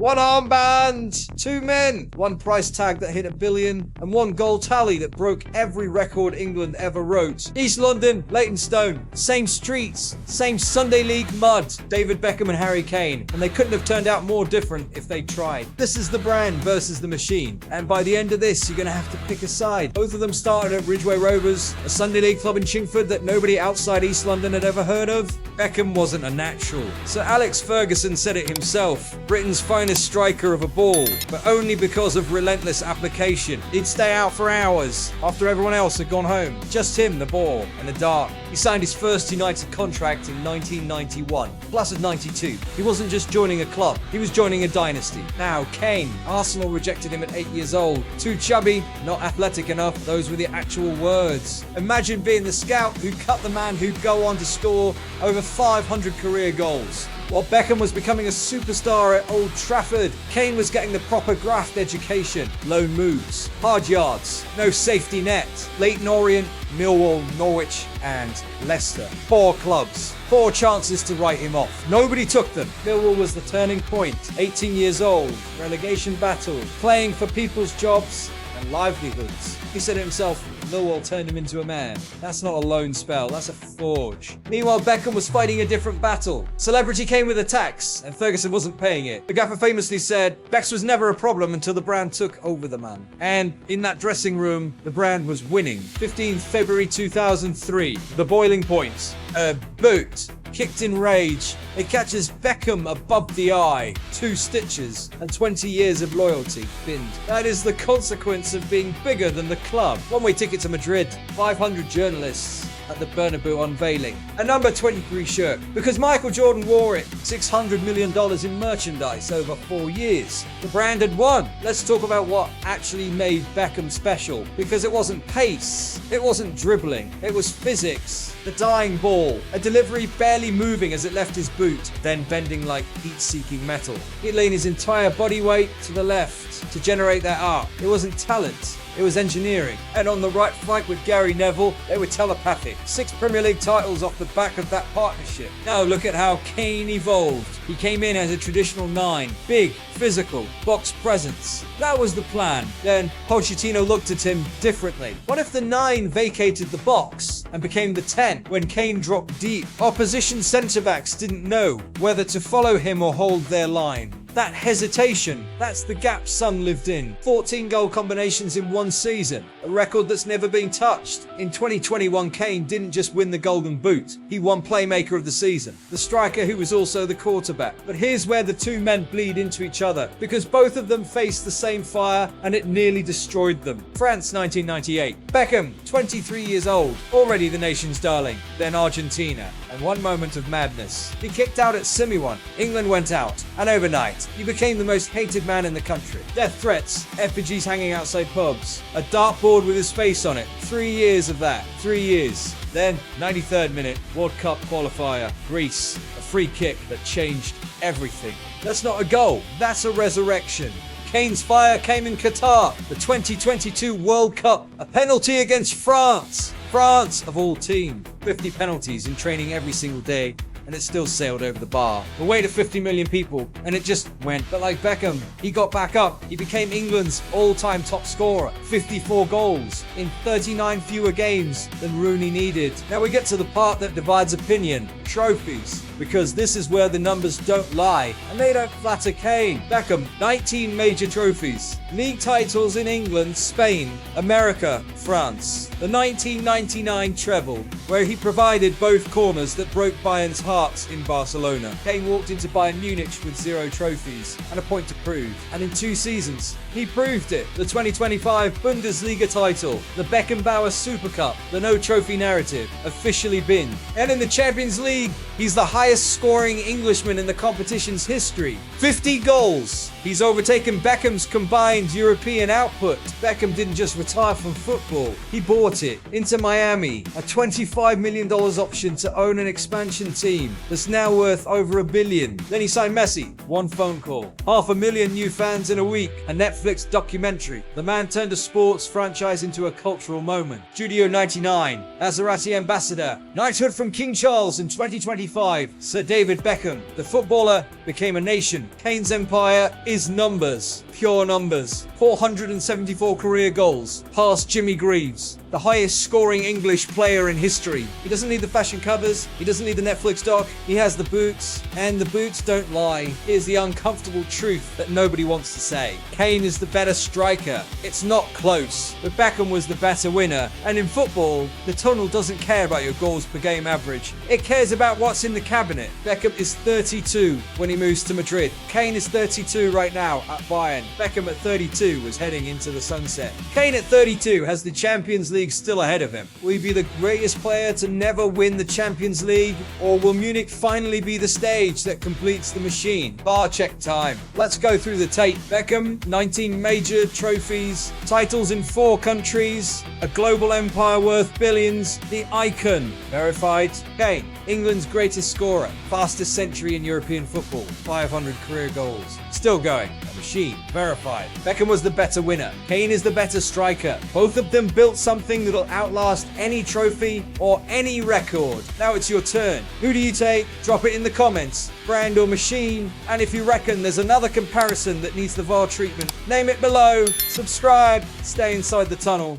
1 armband, 2 men, 1 price tag that hit $1 billion, and 1 goal tally that broke every record England ever wrote. East London, Leytonstone, same streets, same Sunday League mud, David Beckham and Harry Kane, and they couldn't have turned out more different if they tried. This is the brand versus the machine, and by the end of this, you're gonna have to pick a side. Both of them started at Ridgeway Rovers, a Sunday League club in Chingford that nobody outside East London had ever heard of. Beckham wasn't a natural. Sir Alex Ferguson said it himself, Britain's finest striker of a ball, but only because of relentless application. He'd stay out for hours after everyone else had gone home. Just him, the ball, and the dart. He signed his first United contract in 1991, plus at 92. He wasn't just joining a club, he was joining a dynasty. Now, Kane. Arsenal rejected him at 8 years old. Too chubby, not athletic enough, those were the actual words. Imagine being the scout who cut the man who'd go on to score over 500 career goals. While Beckham was becoming a superstar at Old Trafford, Kane was getting the proper graft education. Lone moves, hard yards, no safety net. Leyton Orient, Millwall, Norwich and Leicester. 4 clubs, 4 chances to write him off. Nobody took them. Millwall was the turning point. 18 years old, relegation battle, playing for people's jobs and livelihoods. He said it himself, Millwall turned him into a man. That's not a loan spell, that's a forge. Meanwhile, Beckham was fighting a different battle. Celebrity came with a tax, and Ferguson wasn't paying it. The gaffer famously said, Bex was never a problem until the brand took over the man. And in that dressing room, the brand was winning. 15th February 2003, the boiling point. A boot. Kicked in rage, it catches Beckham above the eye. 2 stitches and 20 years of loyalty binned. That is the consequence of being bigger than the club. One-way ticket to Madrid, 500 journalists at the Bernabeu unveiling. A number 23 shirt, because Michael Jordan wore it. $600 million in merchandise over 4 years. The brand had won. Let's talk about what actually made Beckham special, because it wasn't pace, it wasn't dribbling, it was physics. The dying ball, a delivery barely moving as it left his boot, then bending like heat-seeking metal. He'd lean his entire body weight to the left to generate that arc. It wasn't talent, it was engineering. And on the right flank with Gary Neville, they were telepathic. 6 Premier League titles off the back of that partnership. Now look at how Kane evolved. He came in as a traditional 9. Big, physical, box presence. That was the plan. Then Pochettino looked at him differently. What if the 9 vacated the box and became the 10 when Kane dropped deep? Opposition centre-backs didn't know whether to follow him or hold their line. That hesitation, that's the gap Son lived in. 14 goal combinations in 1 season, a record that's never been touched. In 2021, Kane didn't just win the Golden Boot, he won Playmaker of the Season, the striker who was also the quarterback. But here's where the 2 men bleed into each other, because both of them faced the same fire and it nearly destroyed them. France 1998. Beckham, 23 years old, already the nation's darling. Then Argentina, and one moment of madness. He kicked out at Simeone. England went out, and overnight, he became the most hated man in the country. Death threats, effigies hanging outside pubs, a dartboard with his face on it. 3 years of that. 3 years. Then, 93rd minute, World Cup qualifier, Greece, a free kick that changed everything. That's not a goal, that's a resurrection. Kane's fire came in Qatar, the 2022 World Cup, a penalty against France. France, of all team, 50 penalties in training every single day, and it still sailed over the bar. The weight of 50 million people, and it just went. But like Beckham, he got back up. He became England's all-time top scorer. 54 goals in 39 fewer games than Rooney needed. Now we get to the part that divides opinion. Trophies. Because this is where the numbers don't lie, and they don't flatter Kane. Beckham, 19 major trophies. League titles in England, Spain, America, France. The 1999 treble, where he provided both corners that broke Bayern's hearts in Barcelona. Kane walked into Bayern Munich with 0 trophies and a point to prove. And in 2 seasons, he proved it. The 2025 Bundesliga title, the Beckenbauer Super Cup, the no trophy narrative, officially binned. And in the Champions League, he's the highest scoring Englishman in the competition's history. 50 goals. He's overtaken Beckham's combined European output. Beckham didn't just retire from football, he bought it into Miami. A $25 million option to own an expansion team that's now worth over $1 billion. Then he signed Messi. 1 phone call. 500,000 new fans in a week. A Netflix documentary. The man turned a sports franchise into a cultural moment. Studio 99. Maserati ambassador. Knighthood from King Charles in 2025. Sir David Beckham. The footballer became a nation. Kane's empire is numbers. Pure numbers. 474 career goals, past Jimmy Greaves, the highest scoring English player in history. He doesn't need the fashion covers, he doesn't need the Netflix doc, he has the boots, and the boots don't lie. Here's the uncomfortable truth that nobody wants to say. Kane is the better striker. It's not close, but Beckham was the better winner. And in football, the tunnel doesn't care about your goals per game average. It cares about what's in the cabinet. Beckham is 32 when he moves to Madrid. Kane is 32 right now at Bayern. Beckham at 32 was heading into the sunset. Kane at 32 has the Champions League still ahead of him. Will he be the greatest player to never win the Champions League? Or will Munich finally be the stage that completes the machine? VAR check time. Let's go through the tape. Beckham, 19 major trophies, titles in 4 countries, a global empire worth billions, the icon. Verified. Kane, England's greatest scorer, fastest century in European football, 500 career goals. Still going. A machine. Verified. Beckham was the better winner. Kane is the better striker. Both of them built something that'll outlast any trophy or any record. Now it's your turn. Who do you take? Drop it in the comments. Brand or machine? And if you reckon there's another comparison that needs the VAR treatment, name it below. Subscribe. Stay inside the tunnel.